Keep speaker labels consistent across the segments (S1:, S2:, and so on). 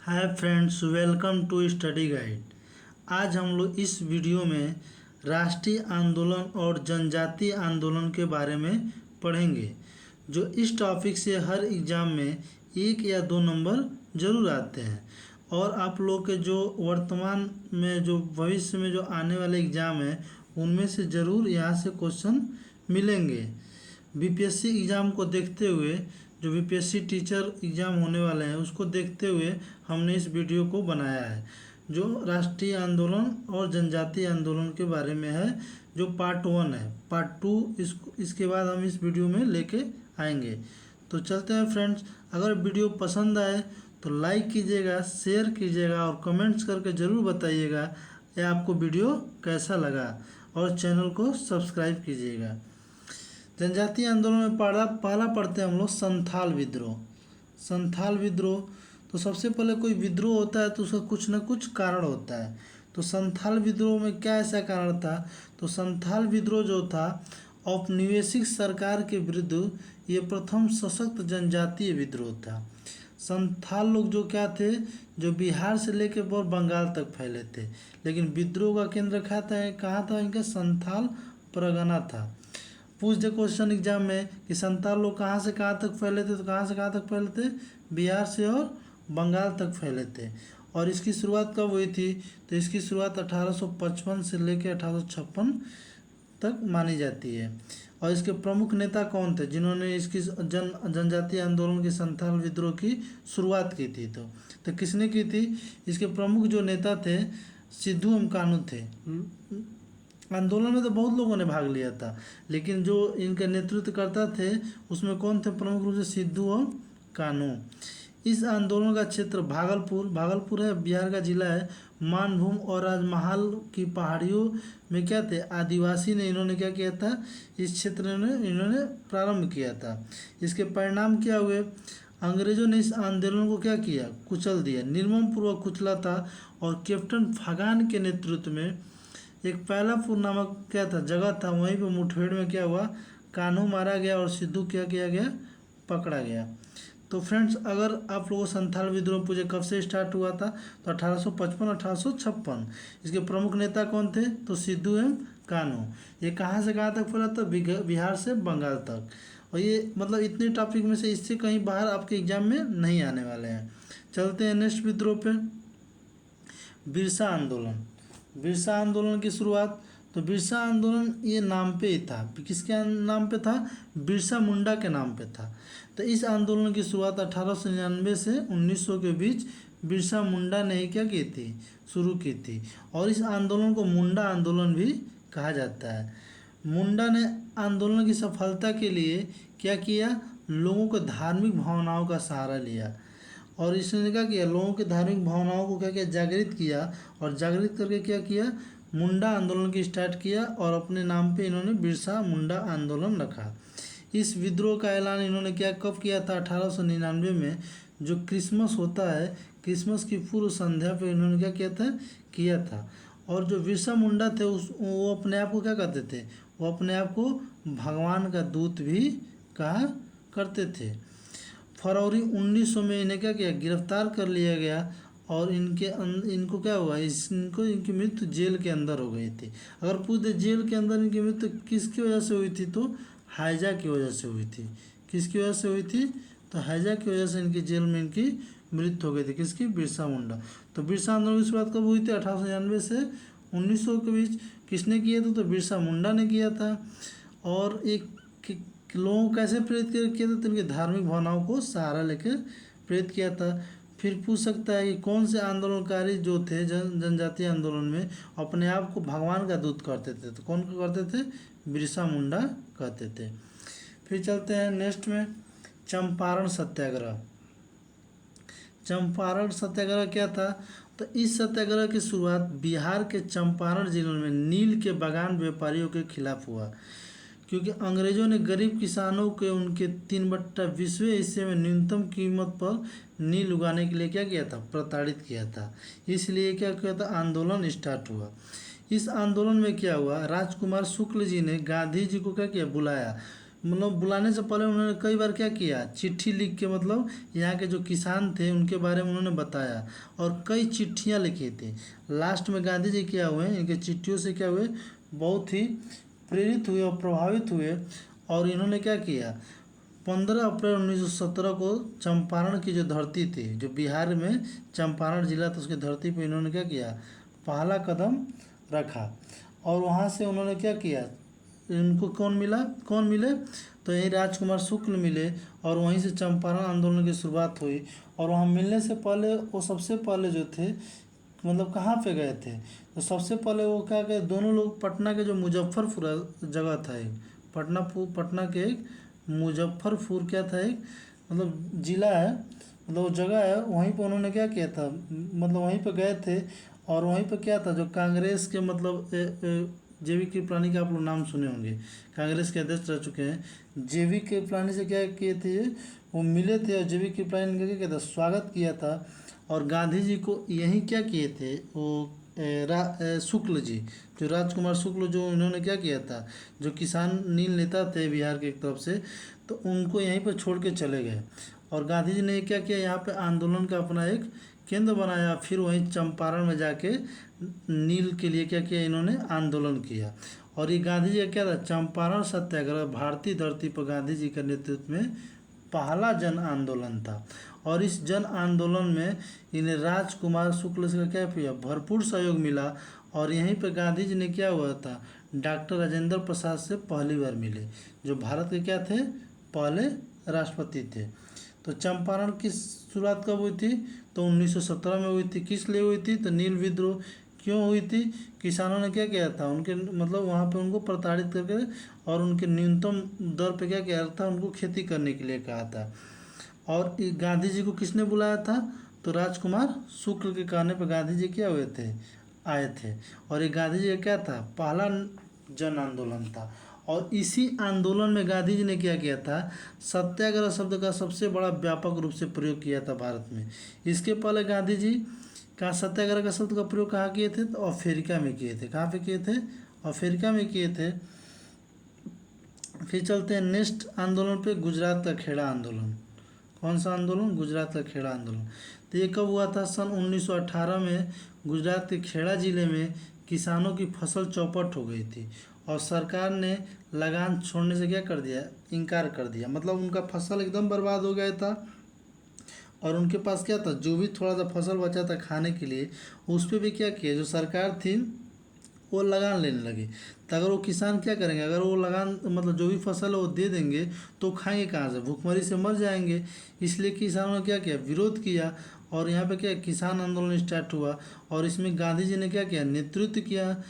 S1: Hi friends, welcome to study guide. आज हम लोग इस वीडियो में राष्ट्रीय आंदोलन और जनजातीय आंदोलन के बारे में पढ़ेंगे, जो इस टॉपिक से हर एग्ज़ाम में 1 या 2 नंबर ज़रूर आते हैं। और आप लोग के जो वर्तमान में जो भविष्य में जो आने वाले एग्ज़ाम हैं उनमें से ज़रूर यहाँ से क्वेश्चन मिलेंगे। बीपीएससी एग्ज़ाम को देखते हुए, जो बीपीएससी टीचर एग्ज़ाम होने वाले हैं उसको देखते हुए हमने इस वीडियो को बनाया है, जो राष्ट्रीय आंदोलन और जनजातीय आंदोलन के बारे में है, जो पार्ट 1 है। पार्ट 2 इसके बाद हम इस वीडियो में लेके आएंगे। तो चलते हैं फ्रेंड्स। अगर वीडियो पसंद आए तो लाइक कीजिएगा, शेयर कीजिएगा और कमेंट्स करके ज़रूर बताइएगा ये आपको वीडियो कैसा लगा, और चैनल को सब्सक्राइब कीजिएगा। जनजातीय आंदोलन में पहला पढ़ते हैं हम लोग संथाल विद्रोह। संथाल विद्रोह, तो सबसे पहले कोई विद्रोह होता है तो उसका कुछ न कुछ कारण होता है। तो संथाल विद्रोह में क्या ऐसा कारण था? तो संथाल विद्रोह जो था औपनिवेशिक सरकार के विरुद्ध ये प्रथम सशक्त जनजातीय विद्रोह था। संथाल लोग जो क्या थे, जो बिहार से लेकर और बंगाल तक फैले थे, लेकिन विद्रोह का केंद्र कहाँ था? इनका संथाल परगना था। पूछ दे क्वेश्चन एग्जाम में कि संथाल लोग कहाँ से कहाँ तक फैले थे, तो कहाँ से कहाँ तक फैले थे? बिहार से और बंगाल तक फैले थे। और इसकी शुरुआत कब हुई थी? तो इसकी शुरुआत 1855 से लेकर 1856 तक मानी जाती है। और इसके प्रमुख नेता कौन थे जिन्होंने इसकी जनजातीय आंदोलन के संथाल विद्रोह की शुरुआत की थी? तो किसने की थी? इसके प्रमुख जो नेता थे सिद्धू एवं कान्हू थे। आंदोलन में तो बहुत लोगों ने भाग लिया था, लेकिन जो इनका नेतृत्व करता थे उसमें कौन थे? प्रमुख रूप से सिद्धू और कान्हू। इस आंदोलन का क्षेत्र भागलपुर है, बिहार का जिला है। मानभूम और राजमहल की पहाड़ियों में क्या थे? आदिवासी ने इन्होंने क्या किया था? इस क्षेत्र में इन्होंने प्रारंभ किया था। इसके परिणाम क्या हुए? अंग्रेजों ने इस आंदोलन को क्या किया? कुचल दिया, निर्मम पूर्वक कुचला था। और कैप्टन फगान के नेतृत्व में एक पैलापुर नामक क्या था जगह था, वहीं पे मुठभेड़ में क्या हुआ? कान्हू मारा गया और सिद्धू क्या किया गया? पकड़ा गया। तो फ्रेंड्स, अगर आप लोगों को संथाल विद्रोह पूछे कब से स्टार्ट हुआ था, तो 1855 1856। इसके प्रमुख नेता कौन थे? तो सिद्धू एवं कान्हू। ये कहाँ से कहाँ तक फैला था? बिहार से बंगाल तक। और ये मतलब इतने टॉपिक में से इससे कहीं बाहर आपके एग्जाम में नहीं आने वाले हैं। चलते हैं नेक्स्ट विद्रोह पे। बिरसा आंदोलन। बिरसा आंदोलन की शुरुआत, तो बिरसा आंदोलन ये नाम पे ही था। किसके नाम पे था? बिरसा मुंडा के नाम पे था। तो इस आंदोलन की शुरुआत 1899 से 1900 के बीच बिरसा मुंडा ने ही क्या की थी? शुरू की थी। और इस आंदोलन को मुंडा आंदोलन भी कहा जाता है। मुंडा ने आंदोलन की सफलता के लिए क्या किया? लोगों को धार्मिक भावनाओं का सहारा लिया। और इसने क्या किया? लोगों की धार्मिक भावनाओं को क्या किया? जागृत किया। और जागृत करके क्या किया? मुंडा आंदोलन की स्टार्ट किया, और अपने नाम पे इन्होंने बिरसा मुंडा आंदोलन रखा। इस विद्रोह का ऐलान इन्होंने कब किया था? 1899 में, जो क्रिसमस होता है, क्रिसमस की पूर्व संध्या पे इन्होंने क्या किया था। और जो बिरसा मुंडा थे वो अपने आप को क्या कहते थे? वो अपने आप को भगवान का दूत भी कहा करते थे। फरवरी 1900 में इन्हें क्या किया? गिरफ्तार कर लिया गया। और इनको क्या हुआ? इनकी मृत्यु जेल के अंदर हो गई थी। अगर पूछ दे जेल के अंदर इनकी मृत्यु किसकी वजह से हुई थी, तो हैजा की वजह से हुई थी। किसकी वजह से हुई थी? तो हैजा की वजह से इनकी जेल में इनकी मृत्यु हो गई थी। किसकी? बिरसा मुंडा। तो बिरसा आंदोलन की शुरुआत कब हुई थी? 1899 से 1900 के बीच। किसने किया था? तो बिरसा मुंडा ने किया था। और एक लोगों को कैसे प्रेरित किया था? तो उनकी धार्मिक भावनाओं को सहारा लेकर प्रेरित किया था। फिर पूछ सकता है कि कौन से आंदोलनकारी जो थे जनजातीय आंदोलन में अपने आप को भगवान का दूत करते थे? तो कौन करते थे? बिरसा मुंडा कहते थे। फिर चलते हैं नेक्स्ट में, चंपारण सत्याग्रह। चंपारण सत्याग्रह क्या था? तो इस सत्याग्रह की शुरुआत बिहार के चंपारण जिले में नील के बागान व्यापारियों के खिलाफ हुआ, क्योंकि अंग्रेजों ने गरीब किसानों के उनके 3/20 हिस्से में न्यूनतम कीमत पर नील उगाने के लिए क्या किया था? प्रताड़ित किया था। इसलिए क्या किया था? आंदोलन स्टार्ट हुआ। इस आंदोलन में क्या हुआ? राजकुमार शुक्ल जी ने गांधी जी को क्या किया? बुलाया। मतलब बुलाने से पहले उन्होंने कई बार क्या किया, चिट्ठी लिख के मतलब यहाँ के जो किसान थे उनके बारे में उन्होंने बताया और कई चिट्ठियाँ लिखी थी। लास्ट में गांधी जी क्या हुए, इनके चिट्ठियों से क्या हुए, बहुत ही प्रेरित हुए और प्रभावित हुए और इन्होंने क्या किया, 15 अप्रैल 1917 को चंपारण की जो धरती थी, जो बिहार में चंपारण जिला था, उसकी धरती पर इन्होंने क्या किया, पहला कदम रखा। और वहाँ से उन्होंने क्या किया, इनको कौन मिले, तो यही राजकुमार शुक्ल मिले और वहीं से चंपारण आंदोलन की शुरुआत हुई। और वहाँ मिलने से पहले वो सबसे पहले जो थे, मतलब कहाँ पे गए थे, तो सबसे पहले वो क्या गए, दोनों लोग पटना के जो मुजफ्फरपुर जगह था एक, पटना के एक मुजफ्फरपुर क्या था एक, मतलब जिला है, मतलब वो जगह है, वहीं पर उन्होंने क्या किया था, मतलब वहीं पर गए थे। और वहीं पर क्या था, जो कांग्रेस के मतलब जेवी कृपलानी का आप लोग नाम सुने होंगे, कांग्रेस के अध्यक्ष रह चुके हैं। जेवी कृपलानी से क्या किए थे, वो मिले थे और जेवी कृपलानी ने क्या किया था, स्वागत किया था। और गांधी जी को यहीं क्या किए थे, वो शुक्ल जी, जो राजकुमार शुक्ल, जो इन्होंने क्या किया था, जो किसान नील नेता थे बिहार की तरफ से, तो उनको यहीं पर छोड़ के चले गए। और गांधी जी ने क्या किया, यहाँ पे आंदोलन का अपना एक केंद्र बनाया। फिर वहीं चंपारण में जाके नील के लिए क्या किया, इन्होंने आंदोलन किया। और ये गांधी जी का क्या था, चंपारण सत्याग्रह भारतीय धरती पर गांधी जी के नेतृत्व में पहला जन आंदोलन था। और इस जन आंदोलन में इन्हें राजकुमार शुक्ल से क्या किया, भरपूर सहयोग मिला। और यहीं पर गांधी जी ने क्या हुआ था, डॉक्टर राजेंद्र प्रसाद से पहली बार मिले, जो भारत के क्या थे, पहले राष्ट्रपति थे। तो चंपारण की शुरुआत कब हुई थी, तो 1917 में हुई थी। किस लिए हुई थी, तो नील विद्रोह क्यों हुई थी, किसानों ने क्या किया था, उनके मतलब वहाँ पे उनको प्रताड़ित करके और उनके न्यूनतम दर पे क्या किया था, उनको खेती करने के लिए कहा था। और गांधी जी को किसने बुलाया था, तो राजकुमार शुक्ल के कहने पर गांधी जी क्या हुए थे, आए थे। और ये गांधी जी का क्या था, पहला जन आंदोलन था। और इसी आंदोलन में गांधी जी ने क्या किया था, सत्याग्रह शब्द का सबसे बड़ा व्यापक रूप से प्रयोग किया था भारत में। इसके पहले गांधी जी का सत्याग्रह का शब्द का प्रयोग कहाँ किए थे, तो अफ्रीका में किए थे। कहाँ पे किए थे, अफ्रीका में किए थे। फिर चलते हैं नेक्स्ट आंदोलन पे, गुजरात का खेड़ा आंदोलन। कौन सा आंदोलन, गुजरात का खेड़ा आंदोलन। तो ये कब हुआ था, सन 1918 में गुजरात के खेड़ा जिले में किसानों की फसल चौपट हो गई थी और सरकार ने लगान छोड़ने से क्या कर दिया, इनकार कर दिया। मतलब उनका फसल एकदम बर्बाद हो गया था और उनके पास क्या था, जो भी थोड़ा सा फसल बचा था खाने के लिए, उस पर भी क्या किया, जो सरकार थी वो लगान लेने लगी। तो अगर वो किसान क्या करेंगे, अगर वो लगान मतलब जो भी फसल है वो दे देंगे तो खाएंगे कहाँ से, भूखमरी से मर जाएंगे। इसलिए किसानों ने क्या किया, विरोध किया और यहाँ पे क्या किसान आंदोलन स्टार्ट हुआ। और इसमें गांधी जी ने क्या किया, नेतृत्व किया।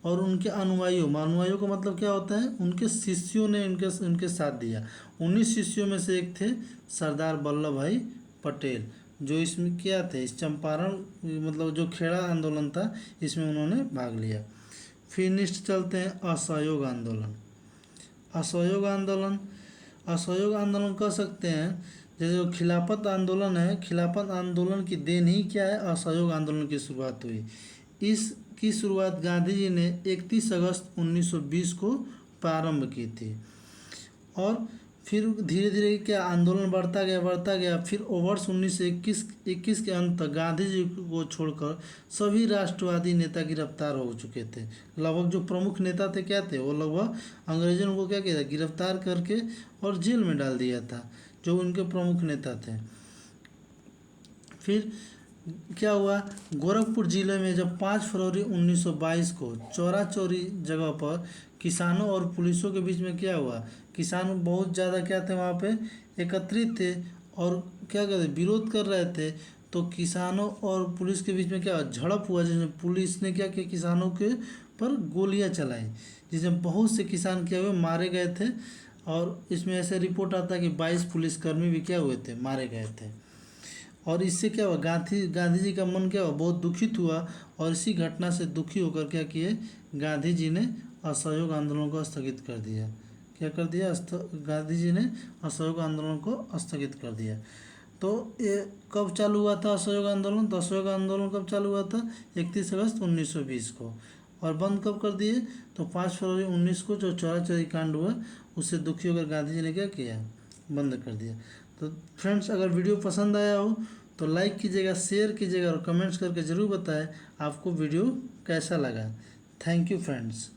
S1: और उनके अनुयायियों का मतलब क्या होता है, उनके शिष्यों ने उनके साथ दिया। 19 शिष्यों में से एक थे सरदार वल्लभ भाई पटेल, जो इसमें क्या थे, इस चंपारण मतलब जो खेड़ा आंदोलन था इसमें उन्होंने भाग लिया। फिर नेक्स्ट चलते हैं असहयोग आंदोलन। असहयोग आंदोलन, असहयोग आंदोलन कह सकते हैं, जैसे जो खिलाफत आंदोलन है, खिलाफत आंदोलन की देन ही क्या है, असहयोग आंदोलन की शुरुआत हुई। इसकी शुरुआत गांधी जी ने 31 अगस्त 1920 को प्रारंभ की थी। और फिर धीरे धीरे क्या आंदोलन बढ़ता गया। फिर वर्ष 1921 के अंत तक गांधी जी को छोड़कर सभी राष्ट्रवादी नेता गिरफ्तार हो चुके थे। लगभग जो प्रमुख नेता थे क्या थे, वो लगभग अंग्रेजों ने उनको क्या किया था, गिरफ्तार करके और जेल में डाल दिया था, जो उनके प्रमुख नेता थे। फिर क्या हुआ, गोरखपुर जिले में जब 5 फरवरी 1922 को चौरा चौरी जगह पर किसानों और पुलिसों के बीच में क्या हुआ, किसान बहुत ज़्यादा क्या थे वहाँ पे एकत्रित थे और क्या कहते विरोध कर रहे थे। तो किसानों और पुलिस के बीच में क्या झड़प हुआ, जिसमें पुलिस ने क्या किया, किसानों के पर गोलियां चलाई, जिसमें बहुत से किसान क्या हुए, मारे गए थे। और इसमें ऐसे रिपोर्ट आता है कि 22 पुलिसकर्मी भी क्या हुए थे, मारे गए थे। और इससे क्या हुआ, गांधी जी का मन क्या हुआ, बहुत दुखित हुआ। और इसी घटना से दुखी होकर क्या किए, गांधी जी ने असहयोग आंदोलन को स्थगित कर दिया। क्या कर दिया, गांधी जी ने असहयोग आंदोलन को स्थगित कर दिया। तो ये कब चालू हुआ था असहयोग आंदोलन, तो असहयोग आंदोलन कब चालू हुआ था, 31 अगस्त 1920 को। और बंद कब कर दिए, तो 5 फरवरी 19 को जो चौरा चौरी कांड हुआ उससे दुखी होकर गांधी जी ने क्या किया, बंद कर दिया। तो फ्रेंड्स, अगर वीडियो पसंद आया हो तो लाइक कीजिएगा, शेयर कीजिएगा और कमेंट्स करके ज़रूर बताएं आपको वीडियो कैसा लगा। Thank you friends.